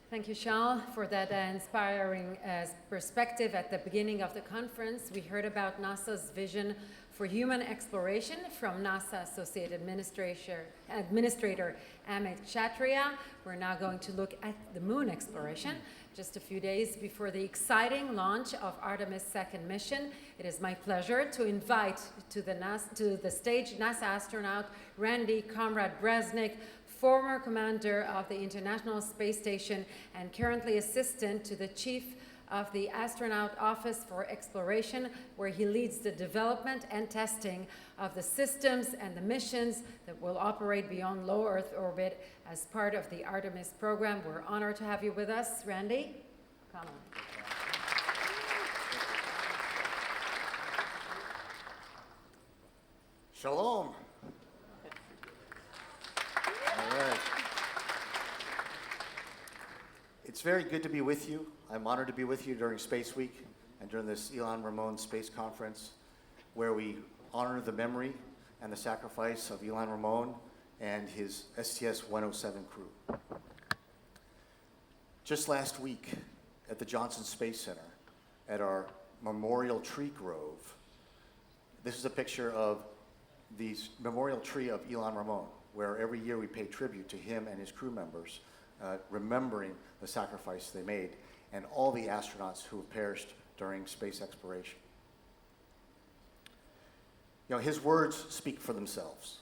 Thank you, Charles, for that inspiring perspective at the beginning of the conference. We heard about NASA's vision for human exploration from NASA Associate Administrator Amit Kshatriya. We're now going to look at the moon exploration. Just a few days before the exciting launch of Artemis' second mission, it is my pleasure to invite to the stage NASA astronaut Randy Komrade Bresnik, former commander of the International Space Station and currently assistant to the chief of the Astronaut Office for Exploration, where he leads the development and testing of the systems and the missions that will operate beyond low Earth orbit as part of the Artemis program. We're honored to have you with us, Randy. Come on. Shalom. All right. It's very good to be with you. I'm honored to be with you during Space Week and during this Ilan Ramon Space Conference, where we honor the memory and the sacrifice of Ilan Ramon and his STS-107 crew. Just last week at the Johnson Space Center, at our memorial tree grove, this is a picture of the memorial tree of Ilan Ramon, where every year we pay tribute to him and his crew members, remembering the sacrifice they made and all the astronauts who have perished during space exploration. You know, his words speak for themselves.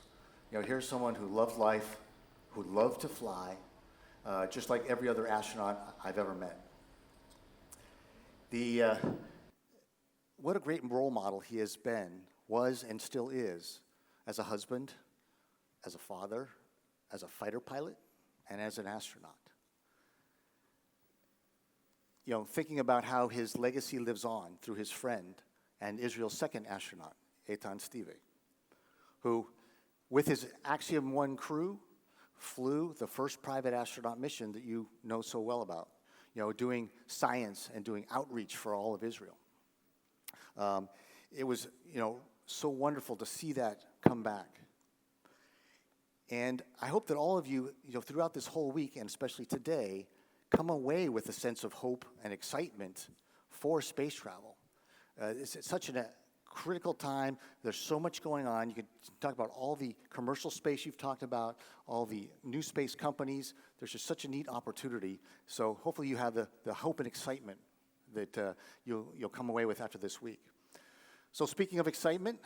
You know, here's someone who loved life, who loved to fly, just like every other astronaut I've ever met. What a great role model he has been, was, and still is, as a husband, as a father, as a fighter pilot, and as an astronaut. You know, thinking about how his legacy lives on through his friend and Israel's second astronaut, Eitan Steve, who, with his Axiom 1 crew, flew the first private astronaut mission that you know so well about, you know, doing science and doing outreach for all of Israel. It was, you know, so wonderful to see that come back. And I hope that all of you, you know, throughout this whole week, and especially today, come away with a sense of hope and excitement for space travel. It's such a critical time. There's so much going on. You could talk about all the commercial space you've talked about, all the new space companies. There's just such a neat opportunity. So hopefully you have the hope and excitement that you'll come away with after this week. So speaking of excitement,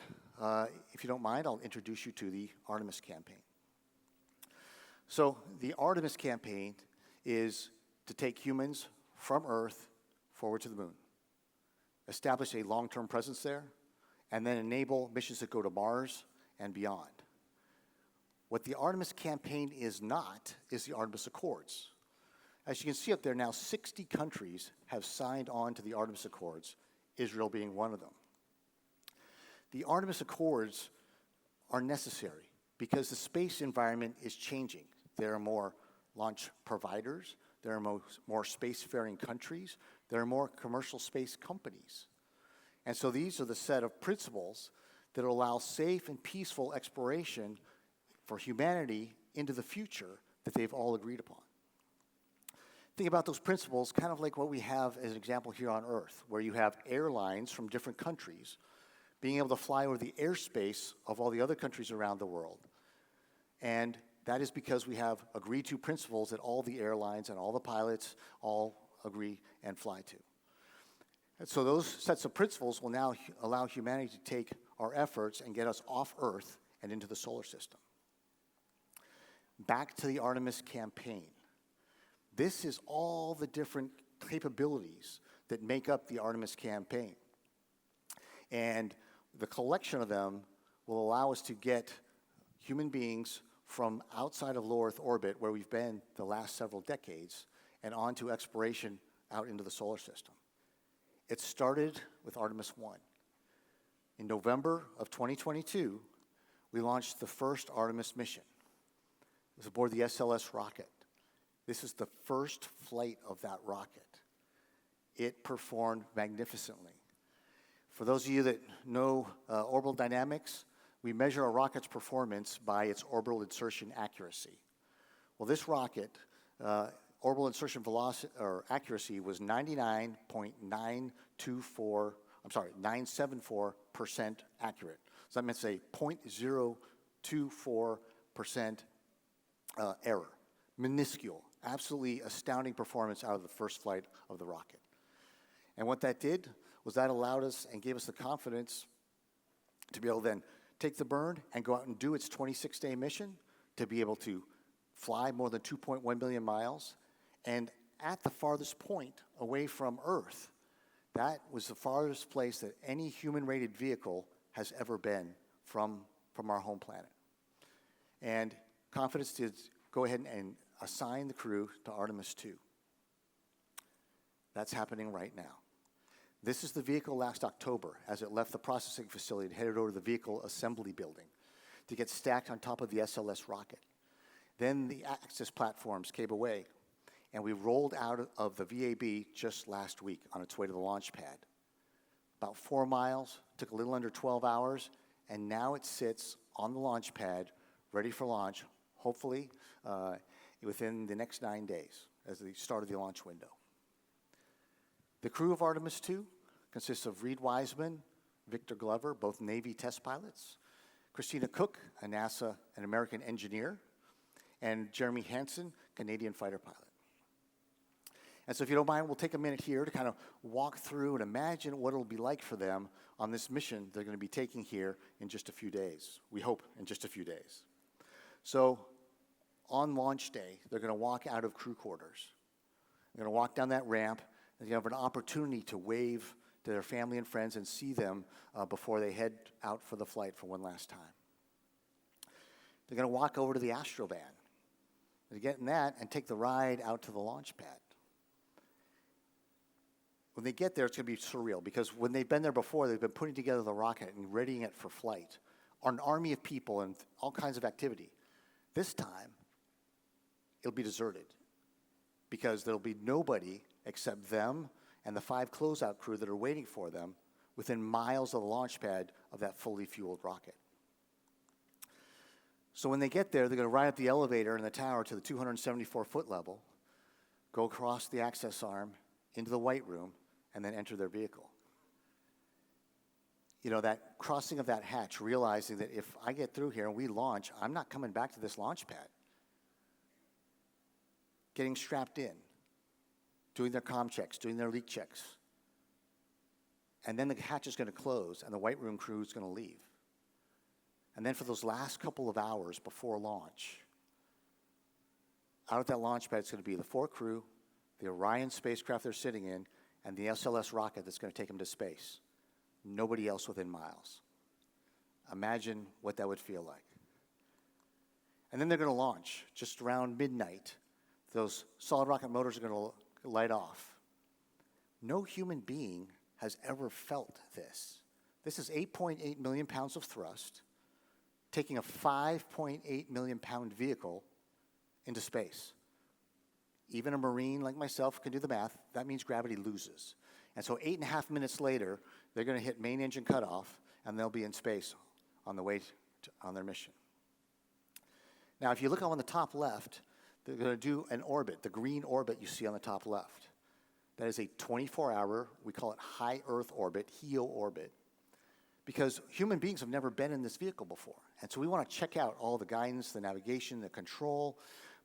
if you don't mind, I'll introduce you to the Artemis campaign. So the Artemis campaign is to take humans from Earth forward to the moon, establish a long-term presence there, and then enable missions that go to Mars and beyond. What the Artemis campaign is not is the Artemis Accords. As you can see up there now, 60 countries have signed on to the Artemis Accords, Israel being one of them. The Artemis Accords are necessary because the space environment is changing. There are more launch providers, there are more spacefaring countries, there are more commercial space companies. And so these are the set of principles that allow safe and peaceful exploration for humanity into the future that they've all agreed upon. Think about those principles kind of like what we have as an example here on Earth, where you have airlines from different countries being able to fly over the airspace of all the other countries around the world. And that is because we have agreed to principles that all the airlines and all the pilots all agree and fly to. And so those sets of principles will now allow humanity to take our efforts and get us off Earth and into the solar system. Back to the Artemis campaign. This is all the different capabilities that make up the Artemis campaign. And the collection of them will allow us to get human beings from outside of low Earth orbit, where we've been the last several decades, and onto exploration out into the solar system. It started with Artemis 1. In November of 2022, we launched the first Artemis mission. It was aboard the SLS rocket. This is the first flight of that rocket. It performed magnificently. For those of you that know orbital dynamics, we measure a rocket's performance by its orbital insertion accuracy. Well, this rocket orbital insertion velocity or accuracy was 974% accurate. So that meant say 0.024% error. Minuscule, absolutely astounding performance out of the first flight of the rocket. And what that did was that allowed us and gave us the confidence to be able to then take the burn and go out and do its 26-day mission, to be able to fly more than 2.1 million miles. And at the farthest point away from Earth, that was the farthest place that any human-rated vehicle has ever been from our home planet. And confidence to go ahead and assign the crew to Artemis 2. That's happening right now. This is the vehicle last October as it left the processing facility and headed over to the vehicle assembly building to get stacked on top of the SLS rocket. Then the access platforms came away, and we rolled out of the VAB just last week on its way to the launch pad. About 4 miles, took a little under 12 hours, and now it sits on the launch pad, ready for launch, hopefully within the next 9 days as the start of the launch window. The crew of Artemis 2 consists of Reed Wiseman, Victor Glover, both Navy test pilots, Christina Cook, a NASA and American engineer, and Jeremy Hansen, Canadian fighter pilot. And so if you don't mind, we'll take a minute here to kind of walk through and imagine what it'll be like for them on this mission they're going to be taking here in just a few days. We hope in just a few days. So on launch day, they're going to walk out of crew quarters. They're going to walk down that ramp, and you have an opportunity to wave to their family and friends and see them before they head out for the flight for one last time. They're going to walk over to the Astrovan. They get in that and take the ride out to the launch pad. When they get there, it's going to be surreal, because when they've been there before, they've been putting together the rocket and readying it for flight. An army of people and all kinds of activity. This time, it'll be deserted, because there'll be nobody except them and the 5 closeout crew that are waiting for them within miles of the launch pad of that fully fueled rocket. So when they get there, they're going to ride up the elevator in the tower to the 274-foot level, go across the access arm into the white room, and then enter their vehicle. You know, that crossing of that hatch, realizing that if I get through here and we launch, I'm not coming back to this launch pad. Getting strapped in, doing their comm checks, doing their leak checks. And then the hatch is going to close, and the white room crew is going to leave. And then for those last couple of hours before launch, out at that launch pad, it's going to be the 4 crew, the Orion spacecraft they're sitting in, and the SLS rocket that's going to take them to space. Nobody else within miles. Imagine what that would feel like. And then they're going to launch just around midnight. Those solid rocket motors are going to light off. No human being has ever felt this. This is 8.8 million pounds of thrust, taking a 5.8 million pound vehicle into space. Even a Marine like myself can do the math. That means gravity loses. And so 8.5 minutes later, they're going to hit main engine cutoff, and they'll be in space on the way on their mission. Now, if you look on the top left, they're going to do an orbit, the green orbit you see on the top left. That is a 24-hour, we call it high Earth orbit, HEO orbit, because human beings have never been in this vehicle before. And so we want to check out all the guidance, the navigation, the control,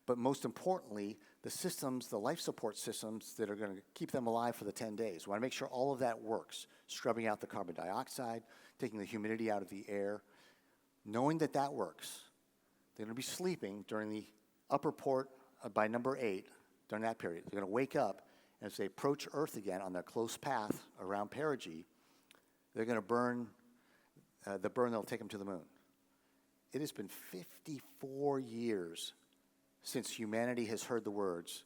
but most importantly, the systems, the life support systems that are going to keep them alive for the 10 days. We want to make sure all of that works, scrubbing out the carbon dioxide, taking the humidity out of the air. Knowing that that works, they're going to be sleeping during the upper port by number 8 during that period. They're going to wake up, and as they approach Earth again on their close path around perigee, they're going to burn the burn that'll take them to the moon. It has been 54 years since humanity has heard the words,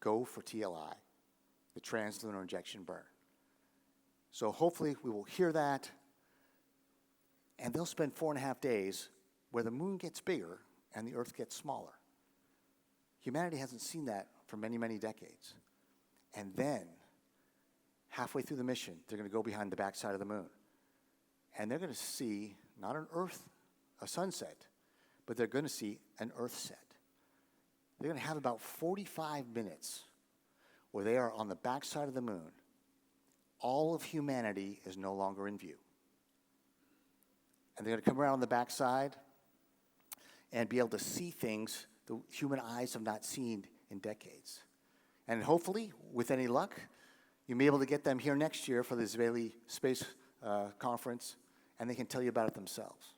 go for TLI, the translunar injection burn. So hopefully we will hear that, and they'll spend 4.5 days where the moon gets bigger and the Earth gets smaller. Humanity hasn't seen that for many, many decades. And then, halfway through the mission, they're going to go behind the backside of the moon. And they're going to see, not an sunset, but they're going to see an Earth set. they're going to have about 45 minutes where they are on the backside of the moon. All of humanity is no longer in view. And they're going to come around on the backside and be able to see things the human eyes have not seen in decades. And hopefully, with any luck, you'll be able to get them here next year for the Israeli Space Conference, and they can tell you about it themselves.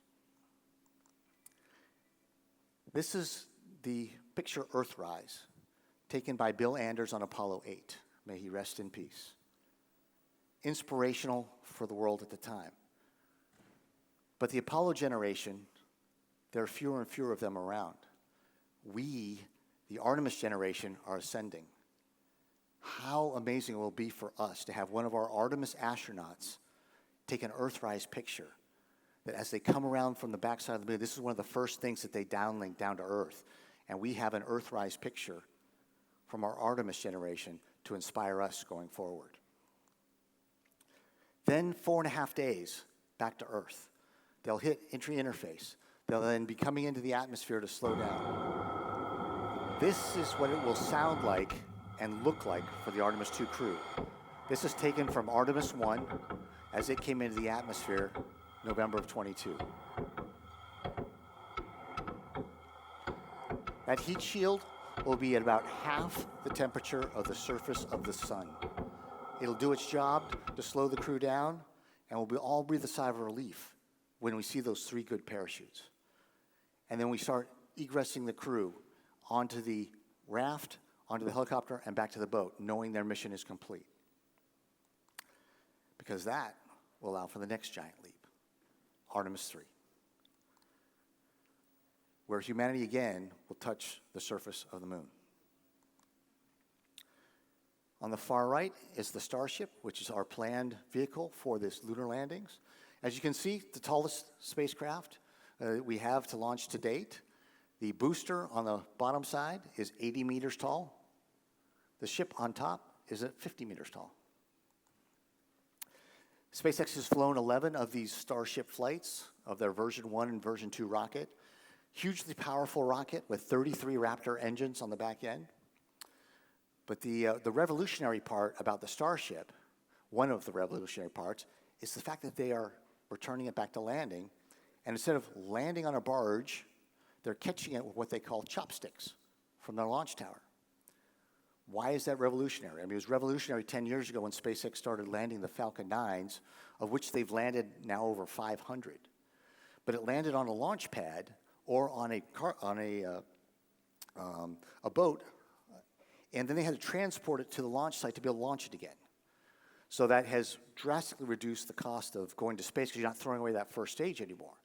This is the picture Earthrise, taken by Bill Anders on Apollo 8. May he rest in peace. Inspirational for the world at the time. But the Apollo generation, there are fewer and fewer of them around. We, the Artemis generation, are ascending. How amazing it will be for us to have one of our Artemis astronauts take an Earthrise picture, that as they come around from the backside of the moon, this is one of the first things that they downlink down to Earth. And we have an Earthrise picture from our Artemis generation to inspire us going forward. Then 4.5 days back to Earth. They'll hit entry interface. They'll then be coming into the atmosphere to slow down. This is what it will sound like and look like for the Artemis 2 crew. This is taken from Artemis 1 as it came into the atmosphere November of 22. That heat shield will be at about half the temperature of the surface of the sun. It'll do its job to slow the crew down, and we'll all breathe a sigh of relief when we see those 3 good parachutes. And then we start egressing the crew onto the raft, onto the helicopter, and back to the boat, knowing their mission is complete. Because that will allow for the next giant leap, Artemis 3, where humanity again will touch the surface of the moon. On the far right is the Starship, which is our planned vehicle for this lunar landings. As you can see, the tallest spacecraft we have to launch to date. The booster on the bottom side is 80 meters tall. The ship on top is at 50 meters tall. SpaceX has flown 11 of these Starship flights of their version 1 and version 2 rocket. Hugely powerful rocket with 33 Raptor engines on the back end. But the revolutionary part about the Starship, one of the revolutionary parts, is the fact that they are returning it back to landing. And instead of landing on a barge, they're catching it with what they call chopsticks from their launch tower. Why is that revolutionary? I mean, it was revolutionary 10 years ago when SpaceX started landing the Falcon 9s, of which they've landed now over 500. But it landed on a launch pad or on a boat, and then they had to transport it to the launch site to be able to launch it again. So that has drastically reduced the cost of going to space because you're not throwing away that first stage anymore.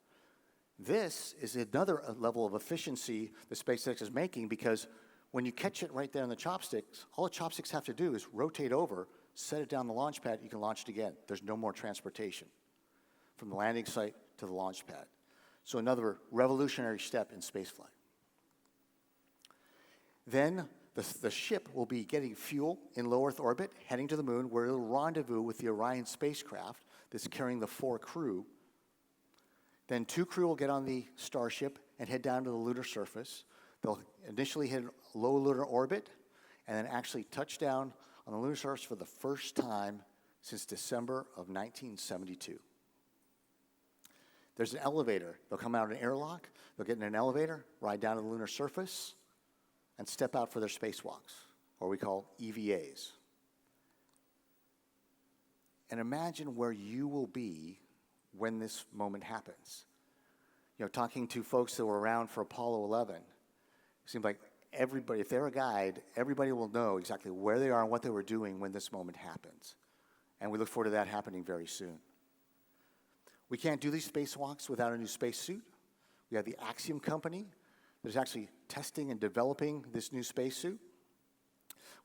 This is another level of efficiency that SpaceX is making, because when you catch it right there in the chopsticks, all the chopsticks have to do is rotate over, set it down the launch pad, you can launch it again. There's no more transportation from the landing site to the launch pad. So another revolutionary step in spaceflight. Then the ship will be getting fuel in low Earth orbit, heading to the moon, where it'll rendezvous with the Orion spacecraft that's carrying the 4 crew. Then 2 crew will get on the Starship and head down to the lunar surface. They'll initially hit low lunar orbit and then actually touch down on the lunar surface for the first time since December of 1972. There's an elevator. They'll come out an airlock, they'll get in an elevator, ride down to the lunar surface, and step out for their spacewalks, or we call EVAs. And imagine where you will be when this moment happens. You know, talking to folks that were around for Apollo 11, it seemed like everybody, if they're a guide, everybody will know exactly where they are and what they were doing when this moment happens. And we look forward to that happening very soon. We can't do these spacewalks without a new spacesuit. We have the Axiom company that is actually testing and developing this new spacesuit.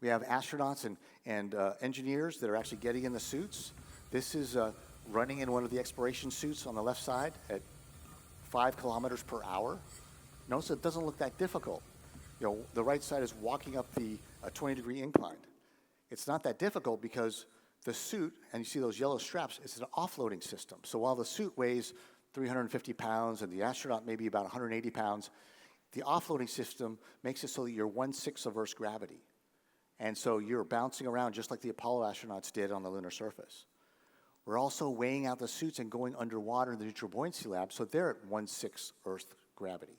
We have astronauts and engineers that are actually getting in the suits. This is running in one of the exploration suits on the left side at 5 kilometers per hour. Notice it doesn't look that difficult. You know, the right side is walking up the 20-degree incline. It's not that difficult because the suit, and you see those yellow straps, it's an offloading system. So while the suit weighs 350 pounds and the astronaut maybe about 180 pounds, The offloading system makes it so that you're 1/6 of Earth's gravity. And so you're bouncing around just like the Apollo astronauts did on the lunar surface. We're also weighing out the suits and going underwater in the neutral buoyancy lab, so they're at 1/6 Earth gravity.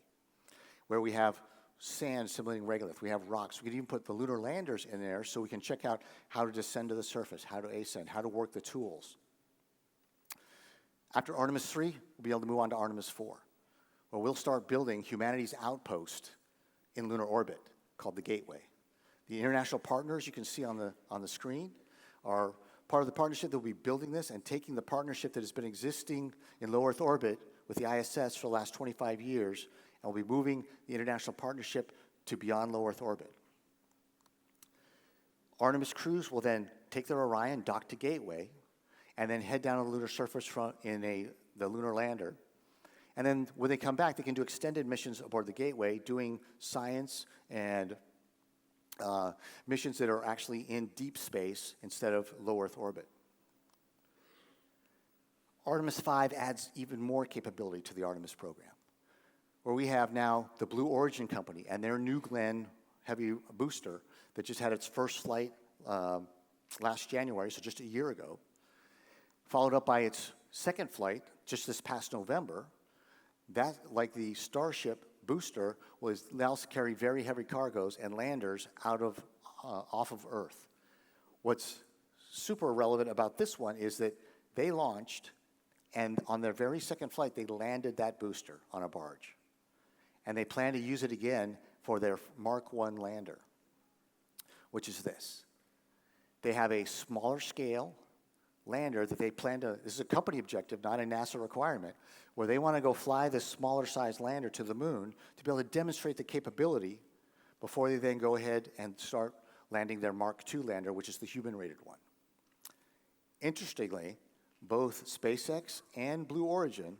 Where we have sand simulating regolith, we have rocks. We can even put the lunar landers in there so we can check out how to descend to the surface, how to ascend, how to work the tools. After Artemis 3, we'll be able to move on to Artemis 4, where we'll start building humanity's outpost in lunar orbit called the Gateway. The international partners you can see on the screen are part of the partnership that will be building this and taking the partnership that has been existing in low Earth orbit with the ISS for the last 25 years, and we'll be moving the international partnership to beyond low Earth orbit. Artemis crews will then take their Orion, dock to Gateway, and then head down to the lunar surface in the lunar lander. And then when they come back, they can do extended missions aboard the Gateway, doing science and missions that are actually in deep space instead of low Earth orbit. Artemis 5 adds even more capability to the Artemis program, where we have now the Blue Origin company and their New Glenn heavy booster that just had its first flight last January, so just a year ago, followed up by its second flight just this past November. That, like the Starship booster, was now to carry very heavy cargoes and landers off of Earth. What's super relevant about this one is that they launched, and on their very second flight, they landed that booster on a barge. And they plan to use it again for their Mark 1 lander, which is this. They have a smaller scale lander that they plan to, this is a company objective, not a NASA requirement, where they want to go fly this smaller size lander to the moon to be able to demonstrate the capability before they then go ahead and start landing their Mark II lander, which is the human-rated one. Interestingly, both SpaceX and Blue Origin,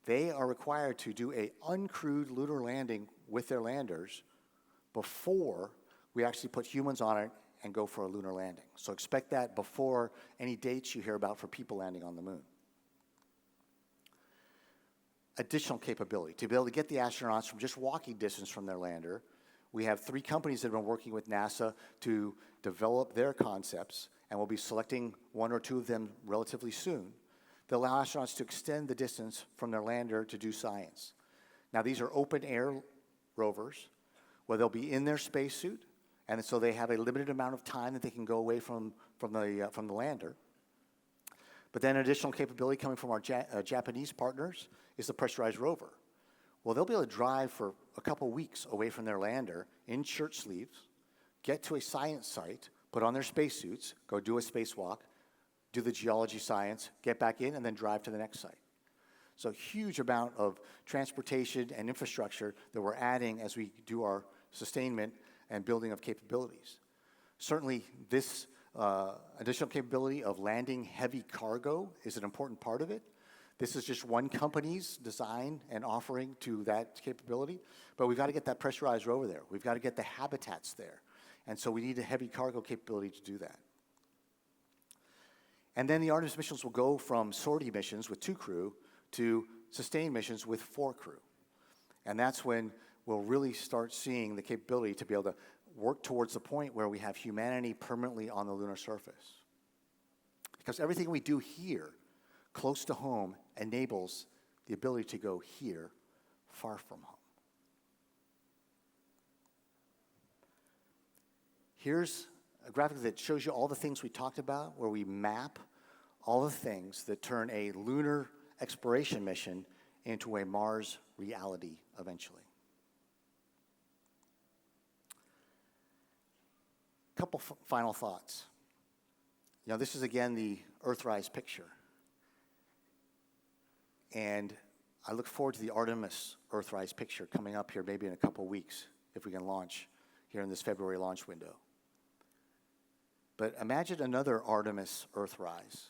they are required to do an uncrewed lunar landing with their landers before we actually put humans on it and go for a lunar landing. So expect that before any dates you hear about for people landing on the moon. Additional capability, to be able to get the astronauts from just walking distance from their lander, we have 3 companies that have been working with NASA to develop their concepts, and we'll be selecting 1 or 2 of them relatively soon, that allow astronauts to extend the distance from their lander to do science. Now, these are open-air rovers, where they'll be in their spacesuit, and so they have a limited amount of time that they can go away from the lander. But then additional capability coming from our Japanese partners is the pressurized rover. Well, they'll be able to drive for a couple weeks away from their lander in shirt sleeves, get to a science site, put on their spacesuits, go do a spacewalk, do the geology science, get back in, and then drive to the next site. So huge amount of transportation and infrastructure that we're adding as we do our sustainment and building of capabilities. Certainly, this additional capability of landing heavy cargo is an important part of it. This is just one company's design and offering to that capability, but we've got to get that pressurized rover there. We've got to get the habitats there. And so we need a heavy cargo capability to do that. And then the Artemis missions will go from sortie missions with 2 crew to sustained missions with 4 crew. And that's when we'll really start seeing the capability to be able to work towards the point where we have humanity permanently on the lunar surface. Because everything we do here, close to home, enables the ability to go here, far from home. Here's a graphic that shows you all the things we talked about, where we map all the things that turn a lunar exploration mission into a Mars reality eventually. Couple final thoughts. You know, this is again the Earthrise picture. And I look forward to the Artemis Earthrise picture coming up here maybe in a couple weeks if we can launch here in this February launch window. But imagine another Artemis Earthrise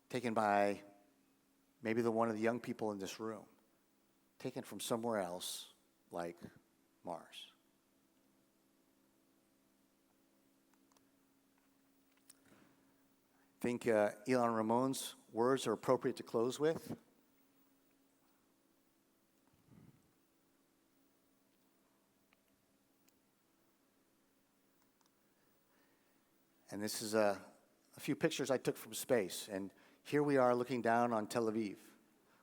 taken by maybe one of the young people in this room, taken from somewhere else like Mars. I think Ilan Ramon's words are appropriate to close with. And this is a few pictures I took from space. And here we are looking down on Tel Aviv,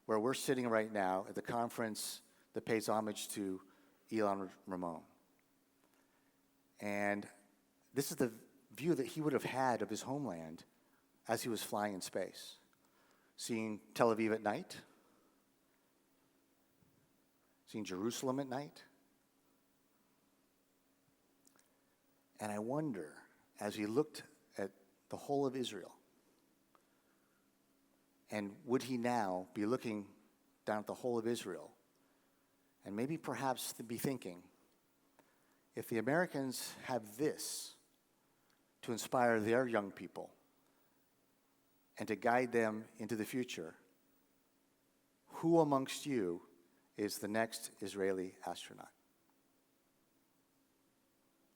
where we're sitting right now at the conference that pays homage to Ilan Ramon. And this is the view that he would have had of his homeland as he was flying in space. Seeing Tel Aviv at night, seeing Jerusalem at night. And I wonder, as he looked at the whole of Israel, and would he now be looking down at the whole of Israel, and maybe perhaps to be thinking, if the Americans have this to inspire their young people and to guide them into the future, who amongst you is the next Israeli astronaut?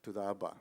Tuda Abba.